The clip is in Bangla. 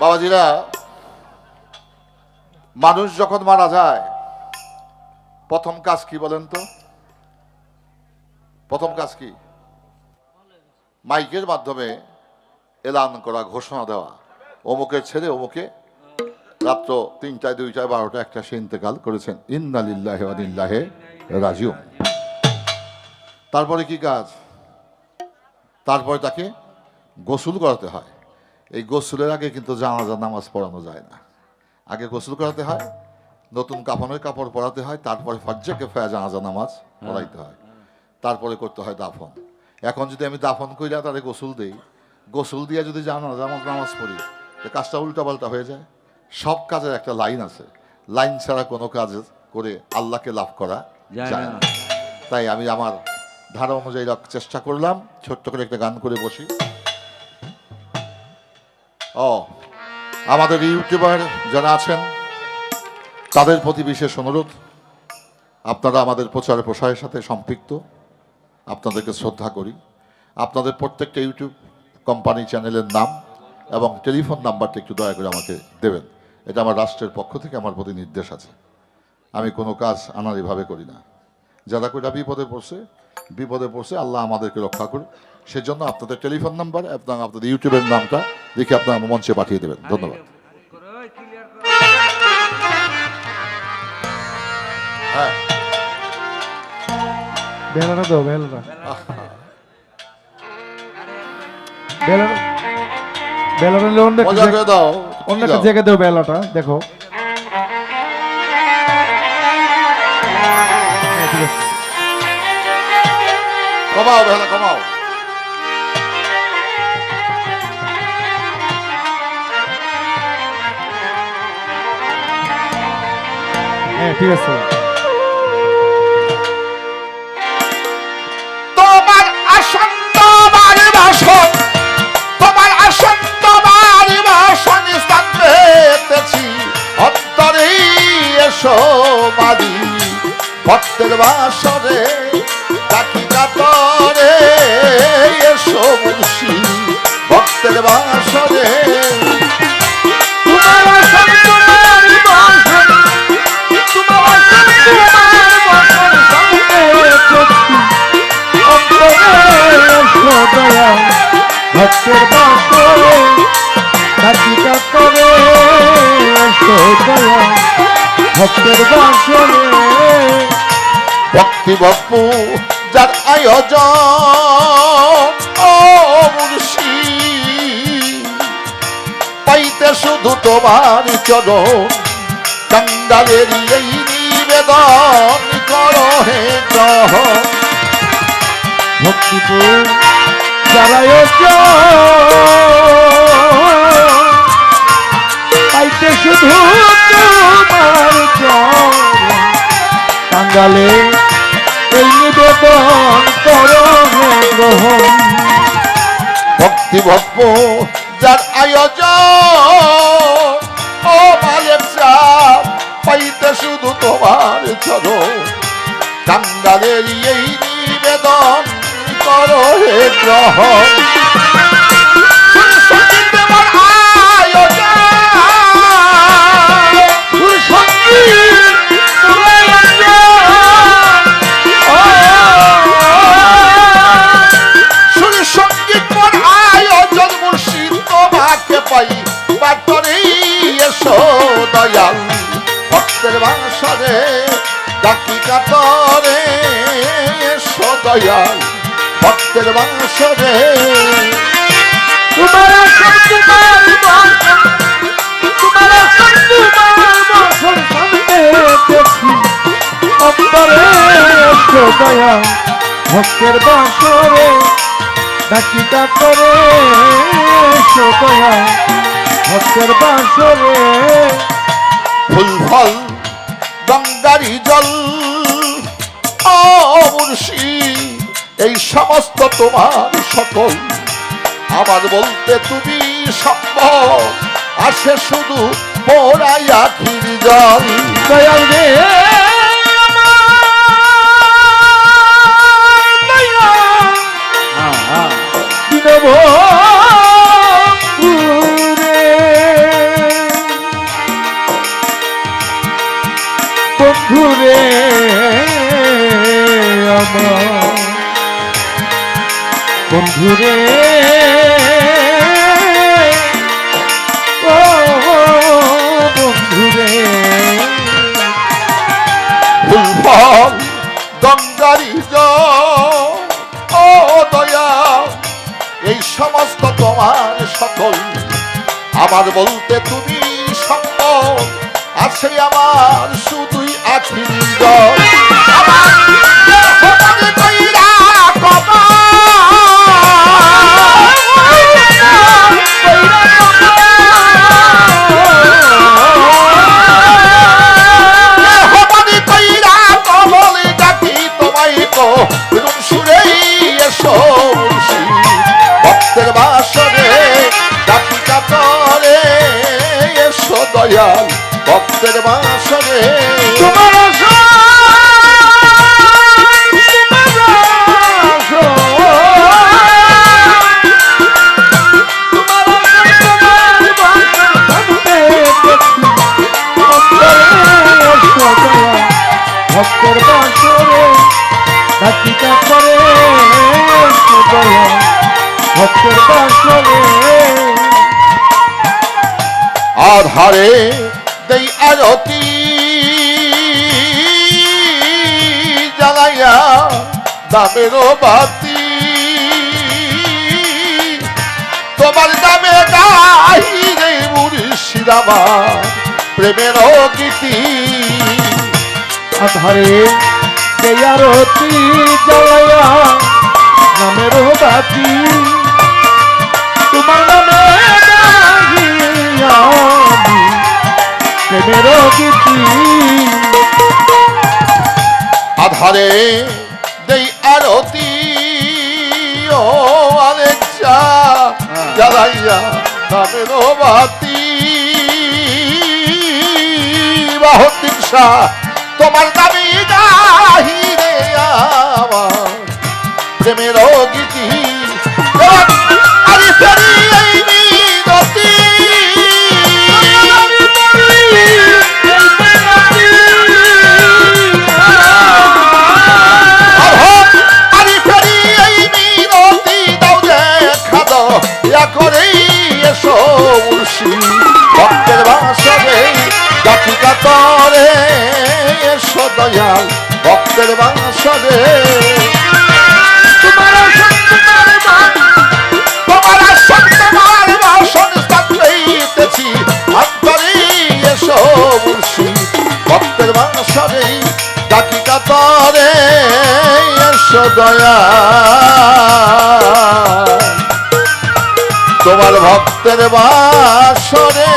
বাবাজিরা, মানুষ যখন মারা যায় প্রথম কাজ কি বলেন তো? প্রথম কাজ কি? মাইকের মাধ্যমে এলান করা, ঘোষণা দেওয়া, অমুকের ছেলে অমুকে রাত্র ৩টায় ২টায় ১২টা ১টা সে ইন্তেকাল করেছেন, ইন্না লিল্লাহি ওয়া ইন্না ইলাইহি রাজিউন। তারপরে কি কাজ? তারপরে তাকে গোসল করাতে হয়। এই গোসলের আগে কিন্তু জানাজা নামাজ পড়ানো যায় না। আগে গোসল করাতে হয়, নতুন কাফনের কাপড় পরাতে হয়, তারপরে ফজ্জে কেফায়া জানাজা নামাজ পড়াইতে হয়, তারপরে করতে হয় দাফন। এখন যদি আমি দাফন কইরা তারে গোসল দেই, গোসল দিয়ে যদি জানাজা নামাজ পড়ি, কাজটা উল্টাপাল্টা হয়ে যায়। সব কাজের একটা লাইন আছে, লাইন ছাড়া কোনো কাজ করে আল্লাহকে লাভ করা যায় না। তাই আমি আমার ধারা অনুযায়ী চেষ্টা করলাম, ছোট্ট করে একটা গান করে বসি। আমাদের ইউটিউবার যারা আছেন তাদের প্রতি বিশেষ অনুরোধ, আপনারা আমাদের প্রচার প্রসারের সাথে সম্পৃক্ত, আপনাদেরকে শ্রদ্ধা করি। আপনাদের প্রত্যেকটা ইউটিউব কোম্পানি চ্যানেলের নাম এবং টেলিফোন নাম্বারটা একটু দয়া করে আমাকে দেবেন। এটা আমার রাষ্ট্রের পক্ষ থেকে আমার প্রতি নির্দেশ আছে। আমি কোনো কাজ আনাড়িভাবে করি না। যারা কইটা বিপদে পড়ছে আল্লাহ আমাদেরকে রক্ষা করুন। সেজন্য আপনাদের টেলিফোন নাম্বার এবং আপনাদের ইউটিউবের নামটা দেখে আপনারা মঞ্চে পাঠিয়ে দেবেন। ধন্যবাদ। হ্যাঁ, বেলাটা দাও, বেলাটা বেলাটা বেলাটা মজা করে দাও, অন্য একটা জায়গায় দাও বেলাটা। দেখো কমাও বেলা, কমাও। হ্যাঁ, ঠিক আছে। তোমার আসন্ত বাসন, তোমার আসন্ত বাসন স্থান পেতেছি অন্তরে, এসো মাদি ভক্তের বাসরে ডাকি কাতরে, এসো মুর্শি ভক্তের বাসরে। ভক্তের বাসরে ডাকিকা করে, ভক্তের বাসরে। ভক্তি বপ্পু যার আয়োজন, ও মুর্শি পাইতে শুধু তোমার চরণ, কাঙ্গালের এই নিবেদন করো হে গ্রহণ। ভক্তিপুর যারাই পাইতে শুধু তোমার চরণ, কাঙ্গালে এই নিবেদন করো হে গ্রহণ। ভক্তি ভক্ত যার আয়োজন, ও মালিক সাহ পাইতে শুধু তোমার চরণ, কাঙ্গালের এই নিবেদন করো হে গ্রহণ। দয়াল ভক্তের বাসরে ডাকি কাতরে, এসো দয়াল ভক্তের বাসরে। তোমার ভক্তের বাসরে ডাকিটা করে, এসো দয়াল ভক্তের বাসরে। ফুল ফল গঙ্গারি জল, ও মুর্শি এই সমস্ত তোমার সকল, আমার বলতে তুমি সম্ভব, আসে শুধু পোড়াই আখির জল। দয়াল রে দিনভরে বন্ধুরে ও বন্ধুরে ফুলফল গঙ্গারি ও দয়া এই সমস্ত তোমার সকল আমার বলতে তুমি সম্ভব আছে আমার শুধুই আখিরি জল আমার দেহমনে কইরা দেহমনে কইরা কবলে ডাকি তোমায় তো রুম সুরেই এসো ভক্তের বাসরে ডাকি কাতরে এসো দয়াল ভক্তের বাসরে তোমার ভক্তের বাসরে ডাকিটা করে ভক্তের বাসরে আধারে দেই আরতি জ্বালাইয়া দামেরও বাতি তোমার দামে গাই রে মুর্শিদ আমার প্রেমের গীতি আধারে দেয়ারতি জ্বালায়া নামের বাতি তোমার নামে গাহিয়া আমি প্রেমের গীতি আধারে দেই আরতি ও আলেকসা জ্বালাইয়া দামেরও বাতি বাহতিংসা তোমার দাবি গাহি রে আমার প্রেমের গীতি আরে ফেরি এই মিনতি আরে ফেরি এই মিনতি দাও দেখা দাও ইয়া করেই এসো মুর্শিদ ভক্তের বাসরে ডাকি কাতরে এসো দয়াল ভক্তের বাসরে তোমার সন্তান বাসন পাইতেছি অন্তরে এসো মুর্শিদ ভক্তের বাসরে ডাকি কাতরে এসো দয়াল তোমার ভক্তের বাসরে